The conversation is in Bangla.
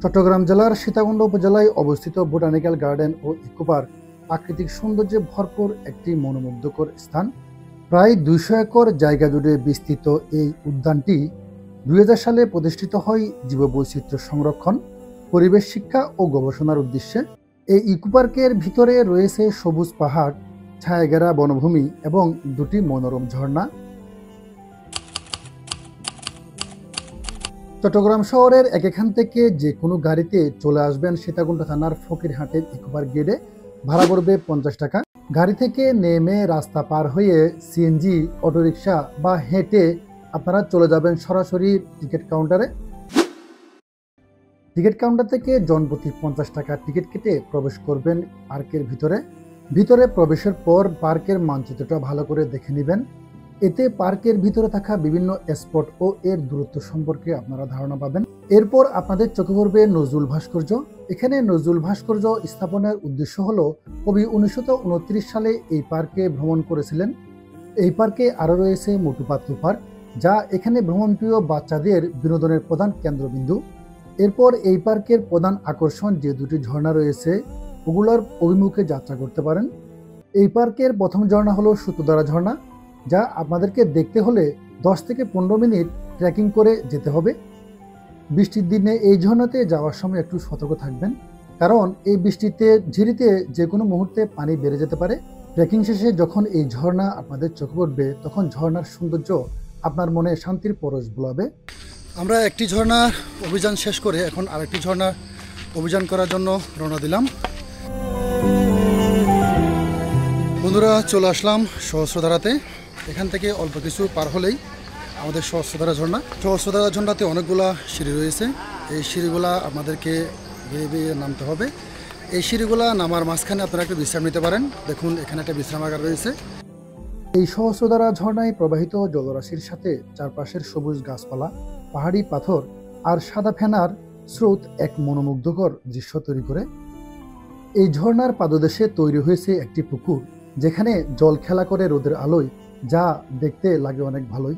চট্টগ্রাম জেলার সীতাকুণ্ড উপজেলায় অবস্থিত বোটানিক্যাল গার্ডেন ও ইকো পার্ক প্রাকৃতিক সৌন্দর্যে ভরপুর একটি মনোমুগ্ধকর স্থান। প্রায় ২০০ একর জায়গা জুড়ে বিস্তৃত এই উদ্যানটি ২০০০ সালে প্রতিষ্ঠিত হয় জীববৈচিত্র্য সংরক্ষণ, পরিবেশ শিক্ষা ও গবেষণার উদ্দেশ্যে। এই ইকো পার্কের ভিতরে রয়েছে সবুজ পাহাড়, ছায়াঘেরা বনভূমি এবং দুটি মনোরম ঝর্ণা। চট্টগ্রাম শহরের এখান থেকে যে কোনো গাড়িতে চলে আসবেন সীতাকুণ্ড থানার ফকিরহাটের ইকো পার্ক গেটে। ভাড়া পড়বে ৫০ টাকা। গাড়ি থেকে নেমে রাস্তা পার হয়ে সিএনজি, অটোরিকশা বা হেঁটে আপনারা চলে যাবেন সরাসরি টিকিট কাউন্টারে। টিকিট কাউন্টার থেকে জনপ্রতি ৫০ টাকা টিকিট কেটে প্রবেশ করবেন পার্কের ভিতরে প্রবেশের পর পার্কের মানচিত্রটা ভালো করে দেখে নেবেন। এতে পার্কের ভিতরে থাকা বিভিন্ন স্পট ও এর দূরত্ব সম্পর্কে আপনারা ধারণা পাবেন। এরপর আপনাদের চোখে পড়বে নজরুল ভাস্কর্য। এখানে নজরুল ভাস্কর্য স্থাপনের উদ্দেশ্য হলো কবি ১৯২৯ সালে এই পার্কে ভ্রমণ করেছিলেন। এই পার্কে আরও রয়েছে মোটু পাতলু পার্ক, যা এখানে ভ্রমণপ্রিয় বাচ্চাদের বিনোদনের প্রধান কেন্দ্রবিন্দু। এরপর এই পার্কের প্রধান আকর্ষণ যে দুটি ঝর্ণা রয়েছে ওগুলোর অভিমুখে যাত্রা করতে পারেন। এই পার্কের প্রথম ঝর্ণা হলো সুতোদারা ঝর্ণা, যা আপনাদেরকে দেখতে হলে ১০ থেকে ১৫ মিনিট ট্রেকিং করে যেতে হবে। বৃষ্টির দিনে এই ঝর্ণাতে যাওয়ার সময় একটু সতর্ক থাকবেন, কারণ এই বৃষ্টিতে ঝিরিতে যে কোনো মুহূর্তে পানি বেড়ে যেতে পারে। ট্রেকিং শেষে যখন এই ঝর্ণা আপনাদের চোখে পড়বে তখন ঝর্ণার সৌন্দর্য আপনার মনে শান্তির পরশ বোলাবে। আমরা একটি ঝর্ণার অভিযান শেষ করে এখন আরেকটি ঝর্ণার অভিযান করার জন্য রওনা দিলাম। বন্ধুরা, চলে আসলাম সহস্রধারাতে। এখান থেকে অল্প কিছু পার হলেই আমাদের সহস্রধারা ঝর্ণা। সহস্রধারা ঝর্ণাতে অনেকগুলা সিঁড়ি রয়েছে। এই সিঁড়িগুলা আপনাদেরকে বেয়ে বেয়ে নামতে হবে। এই সিঁড়িগুলা নামার মাঝখানে আপনারা একটু বিশ্রাম নিতে পারেন। দেখুন, এখানে একটা বিশ্রামাগার রয়েছে। এই সহস্রধারা ঝর্ণায় প্রবাহিত জলরাশির সাথে চারপাশের সবুজ গাছপালা, পাহাড়ি পাথর আর সাদা ফেনার স্রোত এক মনোমুগ্ধকর দৃশ্য তৈরি করে। এই ঝর্ণার পাদদেশে তৈরি হয়েছে একটি পুকুর, যেখানে জল খেলা করে রোদের আলোয়, যা দেখতে লাগে অনেক ভালোই।